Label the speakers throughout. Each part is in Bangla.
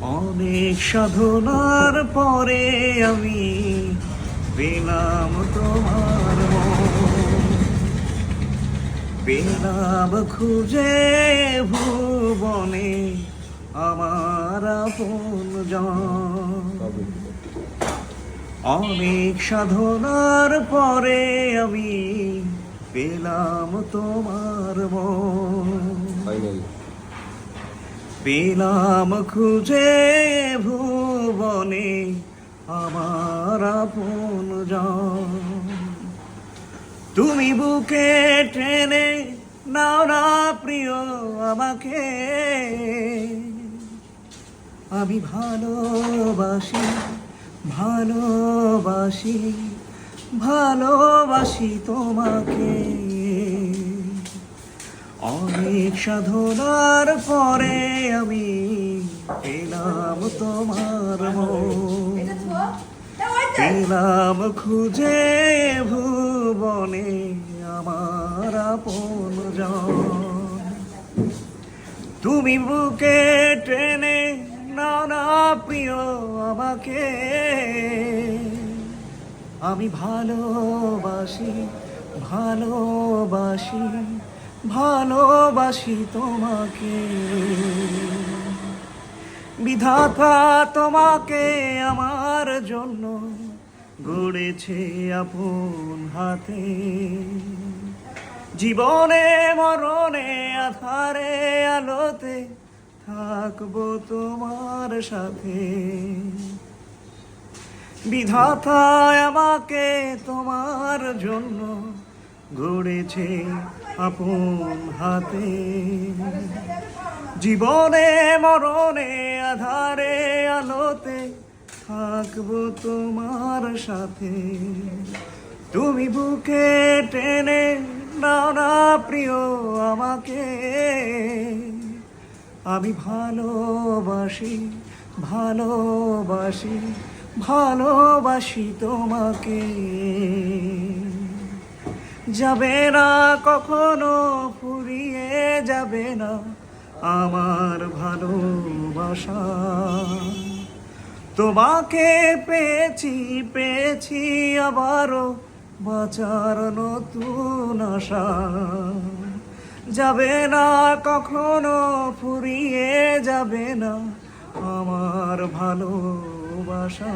Speaker 1: অনেক সাধনার পরে আমি পেলাম তোমার মন, পেলাম খুঁজে ভুবনে আমার আপনজন। অনেক সাধনার পরে আমি পেলাম তোমার মন, পেলাম খুঁজে ভুবনে আমার আপনজন। তুমি বুকে টেনে নাও না প্রিয় আমাকে, আমি ভালোবাসি ভালোবাসি ভালোবাসি তোমাকে। অনেক সাধনার পরে আমি পেলাম তোমার মন, পেলাম খুঁজে ভুবনে আমার আপনজন। তুমি বুকে টেনে নাও না প্রিয় আমাকে, আমি ভালোবাসি ভালোবাসি ভালোবাসি তোমাকে। বিধাতা তোমাকে আমার জন্য গড়েছে আপন হাতে, জীবনে মরণে আধারে আলোতে থাকবো তোমার সাথে। বিধাতা আমাকে তোমার জন্য গড়েছে আপন হাতে, জীবনে মরণে আধারে আলোতে থাকবো তোমার সাথে। তুমি বুকে টেনে নাও না প্রিয় আমাকে, আমি ভালোবাসি ভালোবাসি ভালোবাসি তোমাকে। যাবে না কখনো ফুরিয়ে যাবে না আমার ভালোবাসা, তোমাকে পেয়েছি পেয়েছি আবারও বাঁচার নতুন আশা। যাবে না কখনো ফুরিয়ে যাবে না আমার ভালোবাসা,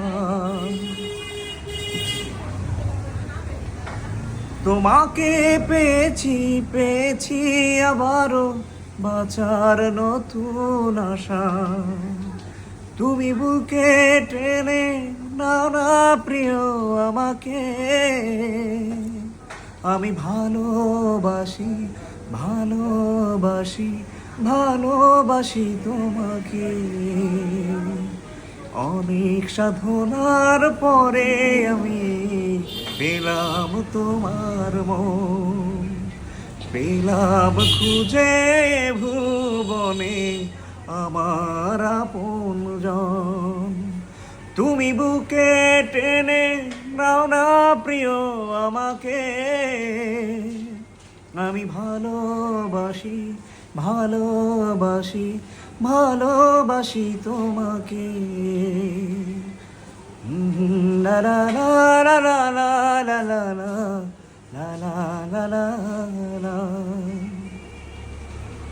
Speaker 1: তোমাকে পেয়েছি পেয়েছি আবারও বাঁচার নতুন আশা। তুমি বুকে টেনে নাও না প্রিয় আমাকে, আমি ভালোবাসি ভালোবাসি ভালোবাসি তোমাকে। অনেক সাধনার পরে আমি পেলাম তোমার মন, পেলাম খুঁজে ভুবনে আমার আপনজন। তুমি বুকে টেনে নাও না প্রিয় আমাকে, আমি ভালোবাসি ভালোবাসি ভালোবাসি তোমাকে। লা লা লা লা লা লা লা লা লা লা লা লা।